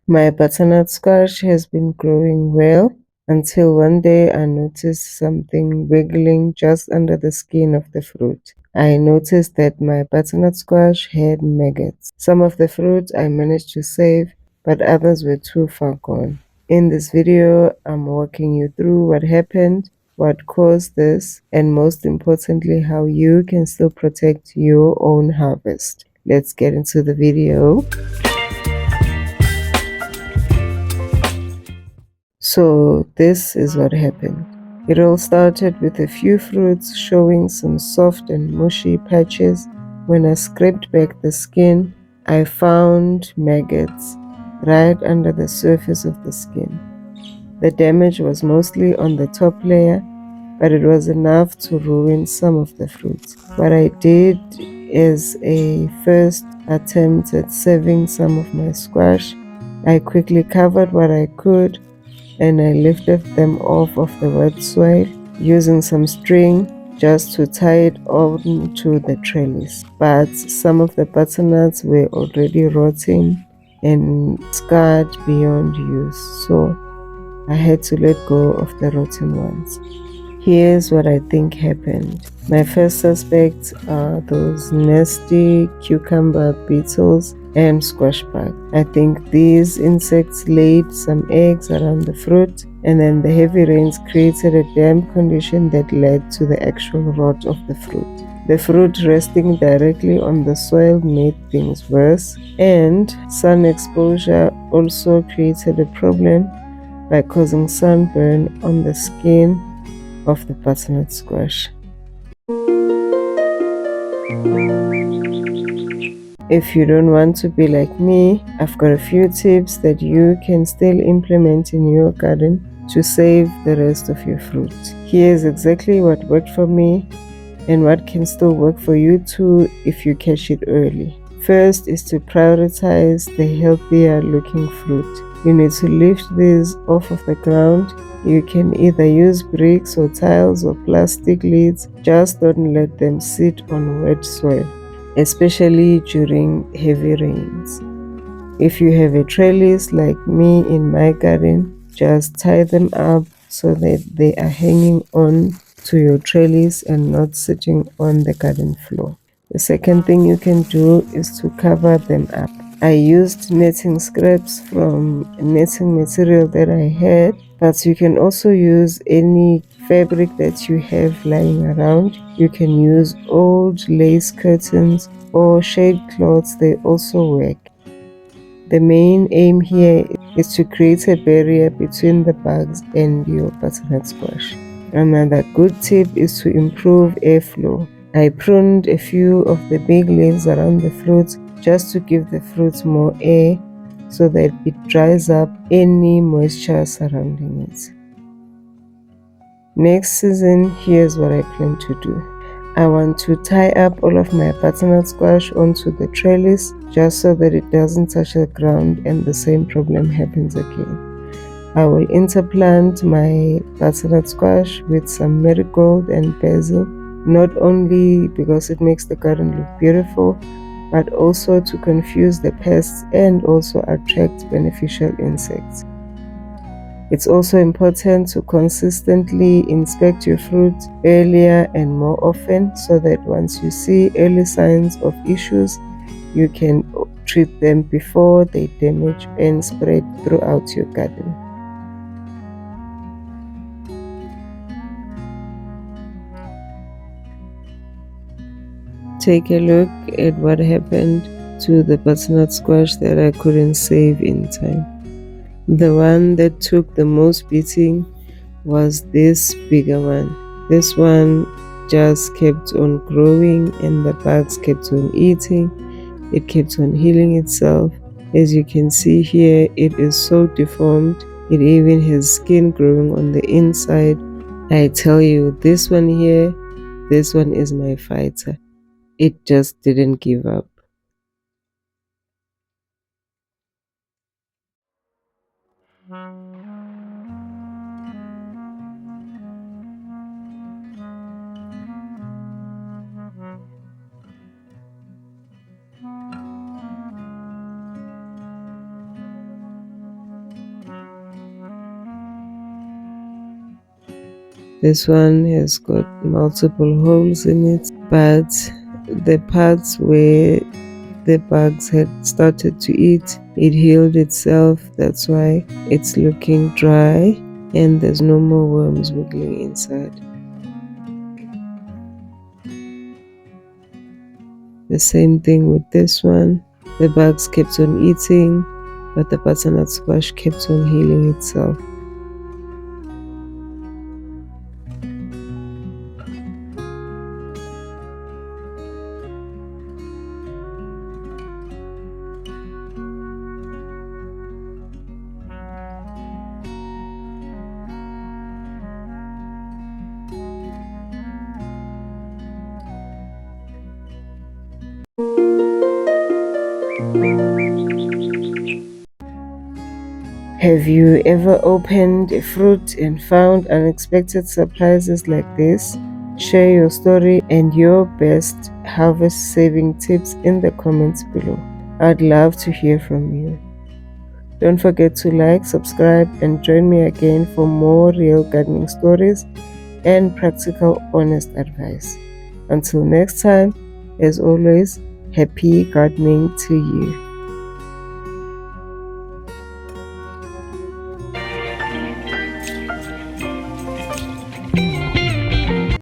My butternut squash has been growing well until one day I noticed something wiggling just under the skin of the fruit. I noticed that my butternut squash had maggots. Some of the fruit I managed to save, but others were too far gone. In this video, I'm walking you through what happened, what caused this, and most importantly, how you can still protect your own harvest. Let's get into the video. So this is what happened. It all started with a few fruits showing some soft and mushy patches. When I scraped back the skin, I found maggots right under the surface of the skin. The damage was mostly on the top layer, but it was enough to ruin some of the fruits. What I did is a first attempt at saving some of my squash. I quickly covered what I could and I lifted them off of the wet soil using some string just to tie it onto the trellis. But some of the butternuts were already rotting and scarred beyond use, so I had to let go of the rotten ones. Here's what I think happened. My first suspects are those nasty cucumber beetles and squash bug. I think these insects laid some eggs around the fruit, and then the heavy rains created a damp condition that led to the actual rot of the fruit. The fruit resting directly on the soil made things worse, and sun exposure also created a problem by causing sunburn on the skin of the butternut squash. If you don't want to be like me, I've got a few tips that you can still implement in your garden to save the rest of your fruit. Here's exactly what worked for me and what can still work for you too if you catch it early. First is to prioritize the healthier looking fruit. You need to lift these off of the ground. You can either use bricks or tiles or plastic lids. Just don't let them sit on wet soil, especially during heavy rains. If you have a trellis like me in my garden, just tie them up so that they are hanging on to your trellis and not sitting on the garden floor. The second thing you can do is to cover them up. I used netting scraps from netting material that I had, but you can also use any fabric that you have lying around. You can use old lace curtains or shade cloths, they also work. The main aim here is to create a barrier between the bugs and your butternut squash. Another good tip is to improve airflow. I pruned a few of the big leaves around the fruit just to give the fruit more air so that it dries up any moisture surrounding it. Next season, here's what I plan to do. I want to tie up all of my butternut squash onto the trellis just so that it doesn't touch the ground and the same problem happens again. I will interplant my butternut squash with some marigold and basil, not only because it makes the garden look beautiful, but also to confuse the pests and also attract beneficial insects. It's also important to consistently inspect your fruit earlier and more often so that once you see early signs of issues, you can treat them before they damage and spread throughout your garden. Take a look at what happened to the butternut squash that I couldn't save in time. The one that took the most beating was this bigger one. This one just kept on growing and the bugs kept on eating. It kept on healing itself. As you can see here, it is so deformed. It even has skin growing on the inside. I tell you, this one here, this one is my fighter. It just didn't give up. This one has got multiple holes in it, but the parts where the bugs had started to eat, it healed itself. That's why it's looking dry and there's no more worms wiggling inside. The same thing with this one. The bugs kept on eating, but the butternut squash kept on healing itself. Have you ever opened a fruit and found unexpected surprises like this? Share your story and your best harvest saving tips in the comments below. I'd love to hear from you. Don't forget to like, subscribe, and join me again for more real gardening stories and practical, honest advice. Until next time, as always, happy gardening to you.